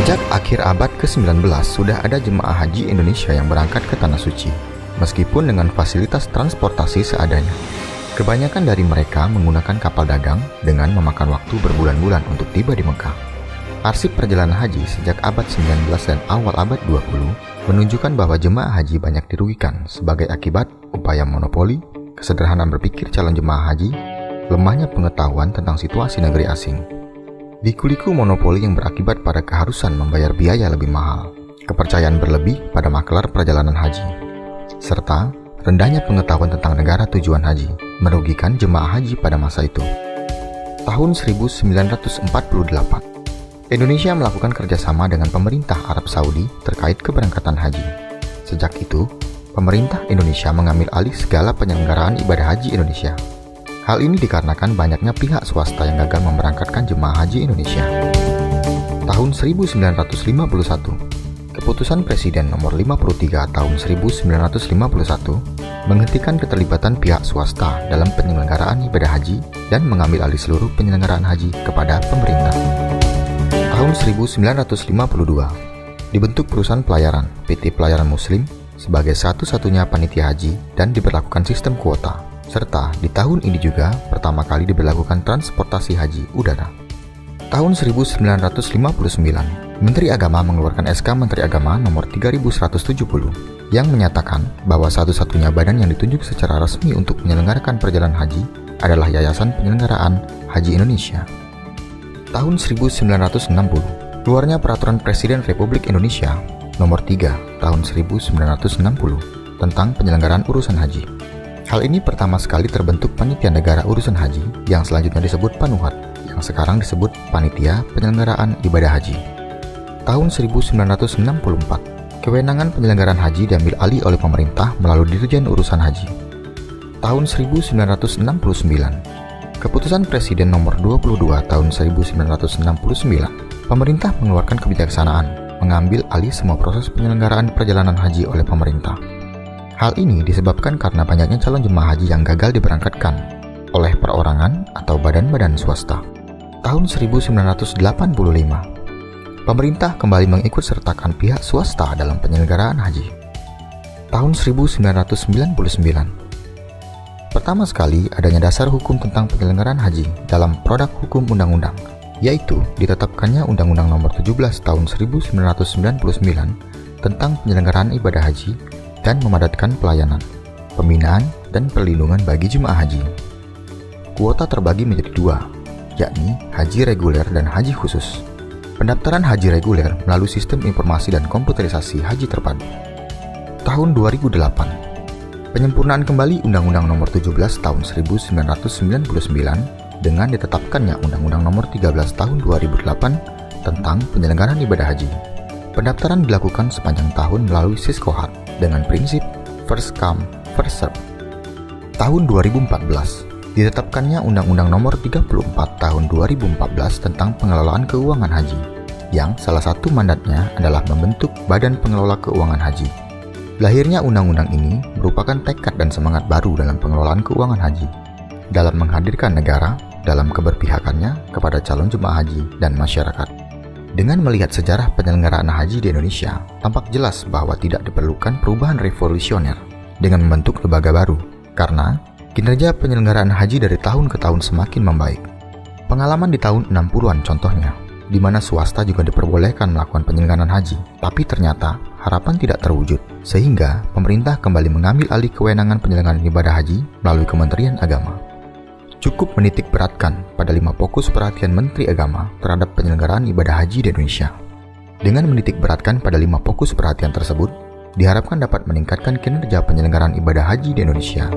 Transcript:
Sejak akhir abad ke-19 sudah ada jemaah haji Indonesia yang berangkat ke Tanah Suci, meskipun dengan fasilitas transportasi seadanya. Kebanyakan dari mereka menggunakan kapal dagang dengan memakan waktu berbulan-bulan untuk tiba di Mekah. Arsip perjalanan haji sejak abad 19 dan awal abad 20 menunjukkan bahwa jemaah haji banyak dirugikan sebagai akibat upaya monopoli, kesederhanaan berpikir calon jemaah haji, lemahnya pengetahuan tentang situasi negeri asing. Liku-liku monopoli yang berakibat pada keharusan membayar biaya lebih mahal, kepercayaan berlebih pada maklar perjalanan haji, serta rendahnya pengetahuan tentang negara tujuan haji merugikan jemaah haji pada masa itu. Tahun 1948, Indonesia melakukan kerjasama dengan pemerintah Arab Saudi terkait keberangkatan haji. Sejak itu, pemerintah Indonesia mengambil alih segala penyelenggaraan ibadah haji Indonesia. Hal ini dikarenakan banyaknya pihak swasta yang gagal memberangkatkan jemaah haji Indonesia. Tahun 1951, Keputusan Presiden Nomor 53 Tahun 1951 menghentikan keterlibatan pihak swasta dalam penyelenggaraan ibadah haji dan mengambil alih seluruh penyelenggaraan haji kepada pemerintah. Tahun 1952, dibentuk perusahaan pelayaran PT Pelayaran Muslim sebagai satu-satunya panitia haji dan diberlakukan sistem kuota. Serta di tahun ini juga pertama kali diberlakukan transportasi haji udara. Tahun 1959, Menteri Agama mengeluarkan SK Menteri Agama nomor 3170 yang menyatakan bahwa satu-satunya badan yang ditunjuk secara resmi untuk menyelenggarakan perjalanan haji adalah Yayasan Penyelenggaraan Haji Indonesia. Tahun 1960, keluarnya Peraturan Presiden Republik Indonesia nomor 3 tahun 1960 tentang penyelenggaraan urusan haji. Hal ini pertama sekali terbentuk Panitia Negara Urusan Haji yang selanjutnya disebut Panuhat, yang sekarang disebut Panitia Penyelenggaraan Ibadah Haji. Tahun 1964, kewenangan penyelenggaraan haji diambil alih oleh pemerintah melalui Dirjen Urusan Haji. Tahun 1969, Keputusan Presiden Nomor 22 Tahun 1969, pemerintah mengeluarkan kebijaksanaan mengambil alih semua proses penyelenggaraan perjalanan haji oleh pemerintah. Hal ini disebabkan karena banyaknya calon jemaah haji yang gagal diberangkatkan oleh perorangan atau badan-badan swasta. Tahun 1985, pemerintah kembali mengikut sertakan pihak swasta dalam penyelenggaraan haji. Tahun 1999, pertama sekali adanya dasar hukum tentang penyelenggaraan haji dalam produk hukum undang-undang, yaitu ditetapkannya Undang-Undang Nomor 17 Tahun 1999 tentang penyelenggaraan ibadah haji dan memadatkan pelayanan, pembinaan, dan perlindungan bagi jemaah haji. Kuota terbagi menjadi dua, yakni haji reguler dan haji khusus. Pendaftaran haji reguler melalui sistem informasi dan komputerisasi haji terpadu. Tahun 2008, penyempurnaan kembali Undang-Undang Nomor 17 Tahun 1999 dengan ditetapkannya Undang-Undang Nomor 13 Tahun 2008 tentang penyelenggaraan ibadah haji. Pendaftaran dilakukan sepanjang tahun melalui Siskohat dengan prinsip first come, first serve. Tahun 2014, ditetapkannya Undang-Undang Nomor 34 Tahun 2014 tentang pengelolaan keuangan haji, yang salah satu mandatnya adalah membentuk Badan Pengelola Keuangan Haji. Lahirnya undang-undang ini merupakan tekad dan semangat baru dalam pengelolaan keuangan haji, dalam menghadirkan negara dalam keberpihakannya kepada calon jemaah haji dan masyarakat. Dengan melihat sejarah penyelenggaraan haji di Indonesia, tampak jelas bahwa tidak diperlukan perubahan revolusioner dengan membentuk lembaga baru, karena kinerja penyelenggaraan haji dari tahun ke tahun semakin membaik. Pengalaman di tahun 60-an contohnya, di mana swasta juga diperbolehkan melakukan penyelenggaraan haji, tapi ternyata harapan tidak terwujud, sehingga pemerintah kembali mengambil alih kewenangan penyelenggaraan ibadah haji melalui Kementerian Agama. Cukup menitik beratkan pada 5 fokus perhatian Menteri Agama terhadap penyelenggaraan ibadah haji di Indonesia. Dengan menitik beratkan pada 5 fokus perhatian tersebut, diharapkan dapat meningkatkan kinerja penyelenggaraan ibadah haji di Indonesia.